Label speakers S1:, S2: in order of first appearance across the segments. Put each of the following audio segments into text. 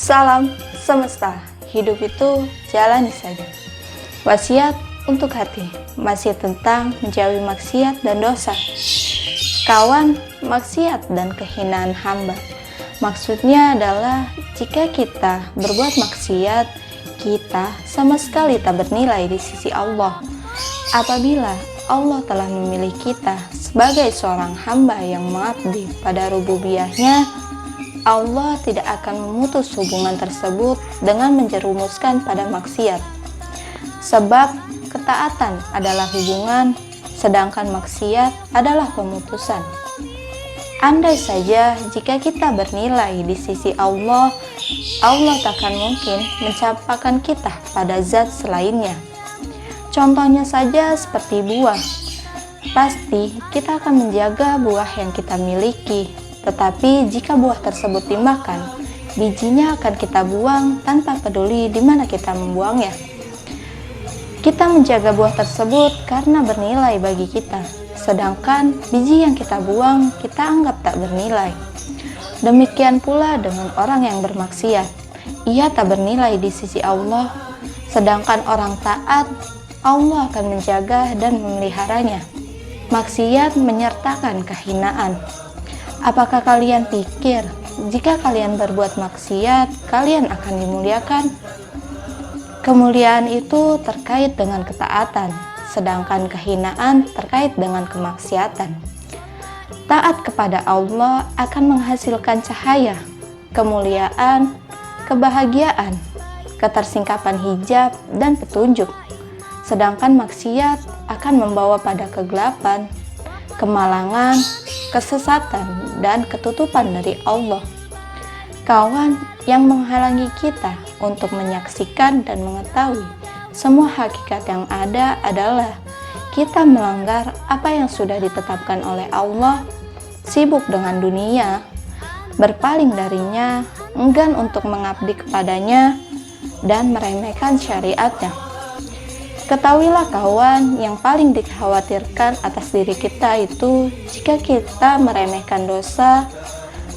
S1: Salam semesta, hidup itu jalani saja. Wasiat untuk hati, masih tentang menjauhi maksiat dan dosa. Kawan, maksiat dan kehinaan hamba. Maksudnya adalah jika kita berbuat maksiat, kita sama sekali tak bernilai di sisi Allah. Apabila Allah telah memilih kita sebagai seorang hamba yang mengabdi pada rububiyahnya, Allah tidak akan memutus hubungan tersebut dengan menjerumuskan pada maksiat. Sebab ketaatan adalah hubungan, sedangkan maksiat adalah pemutusan. Andai saja jika kita bernilai di sisi Allah, Allah takkan mungkin mencampakkan kita pada zat selainnya. Contohnya saja seperti buah. Pasti kita akan menjaga buah yang kita miliki. Tetapi jika buah tersebut dimakan, bijinya akan kita buang tanpa peduli di mana kita membuangnya. Kita menjaga buah tersebut karena bernilai bagi kita, sedangkan biji yang kita buang kita anggap tak bernilai. Demikian pula dengan orang yang bermaksiat, ia tak bernilai di sisi Allah, sedangkan orang taat, Allah akan menjaga dan memeliharanya. Maksiat menyertakan kehinaan. Apakah kalian pikir jika kalian berbuat maksiat, kalian akan dimuliakan? Kemuliaan itu terkait dengan ketaatan, sedangkan kehinaan terkait dengan kemaksiatan. Taat kepada Allah akan menghasilkan cahaya, kemuliaan, kebahagiaan, ketersingkapan hijab, dan petunjuk. Sedangkan maksiat akan membawa pada kegelapan, kemalangan, kesesatan, dan ketutupan dari Allah. Kawan yang menghalangi kita untuk menyaksikan dan mengetahui semua hakikat yang ada adalah kita melanggar apa yang sudah ditetapkan oleh Allah, sibuk dengan dunia, berpaling darinya, enggan untuk mengabdi kepadanya, dan meremehkan syariatnya. Ketahuilah kawan, yang paling dikhawatirkan atas diri kita itu jika kita meremehkan dosa,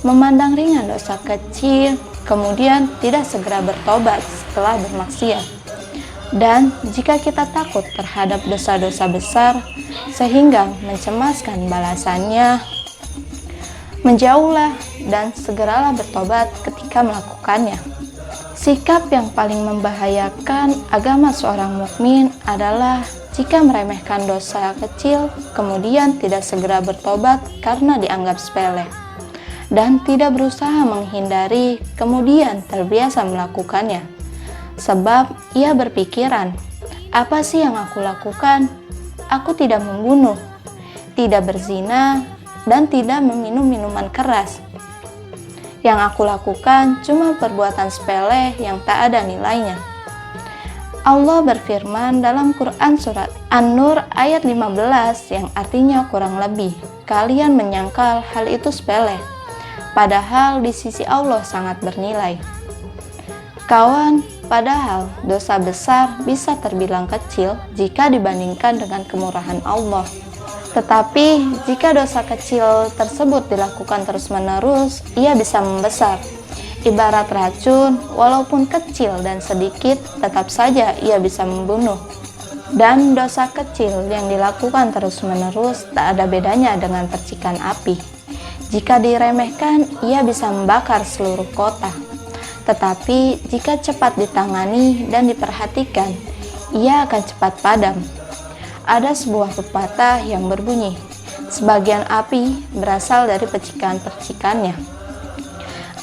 S1: memandang ringan dosa kecil, kemudian tidak segera bertobat setelah bermaksiat. Dan jika kita takut terhadap dosa-dosa besar sehingga mencemaskan balasannya, menjauhlah dan segeralah bertobat ketika melakukannya. Sikap yang paling membahayakan agama seorang mukmin adalah jika meremehkan dosa kecil, kemudian tidak segera bertobat karena dianggap sepele, dan tidak berusaha menghindari, kemudian terbiasa melakukannya. Sebab ia berpikiran, apa sih yang aku lakukan? Aku tidak membunuh, tidak berzina, dan tidak meminum minuman keras. Yang aku lakukan cuma perbuatan sepele yang tak ada nilainya. Allah berfirman dalam Quran surat An-Nur ayat 15 yang artinya kurang lebih, kalian menyangkal hal itu sepele, padahal di sisi Allah sangat bernilai. Kawan, padahal dosa besar bisa terbilang kecil jika dibandingkan dengan kemurahan Allah. Tetapi jika dosa kecil tersebut dilakukan terus-menerus, ia bisa membesar. Ibarat racun, walaupun kecil dan sedikit, tetap saja ia bisa membunuh. Dan dosa kecil yang dilakukan terus-menerus tak ada bedanya dengan percikan api. Jika diremehkan, ia bisa membakar seluruh kota. Tetapi jika cepat ditangani dan diperhatikan, ia akan cepat padam. Ada sebuah pepatah yang berbunyi, sebagian api berasal dari percikan-percikannya.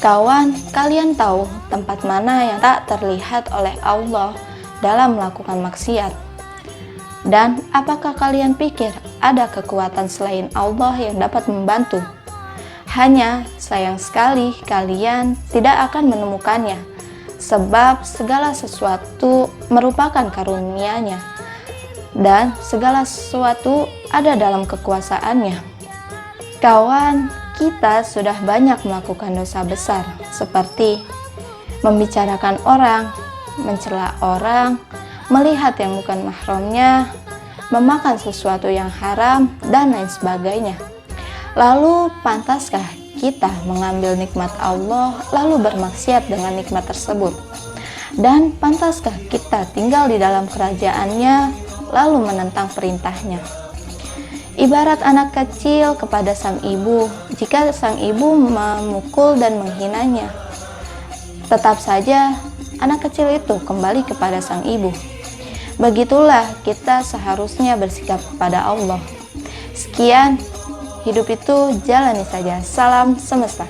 S1: Kawan, kalian tahu tempat mana yang tak terlihat oleh Allah dalam melakukan maksiat? Dan apakah kalian pikir ada kekuatan selain Allah yang dapat membantu? Hanya sayang sekali kalian tidak akan menemukannya, sebab segala sesuatu merupakan karunia-Nya. Dan segala sesuatu ada dalam kekuasaannya. Kawan, kita sudah banyak melakukan dosa besar, seperti membicarakan orang, mencela orang, melihat yang bukan mahramnya, memakan sesuatu yang haram, dan lain sebagainya. Lalu, pantaskah kita mengambil nikmat Allah lalu bermaksiat dengan nikmat tersebut? Dan pantaskah kita tinggal di dalam kerajaannya lalu menentang perintahnya? Ibarat anak kecil kepada sang ibu, jika sang ibu memukul dan menghinanya, tetap saja anak kecil itu kembali kepada sang ibu. Begitulah kita seharusnya bersikap kepada Allah. Sekian, hidup itu jalani saja. Salam semesta.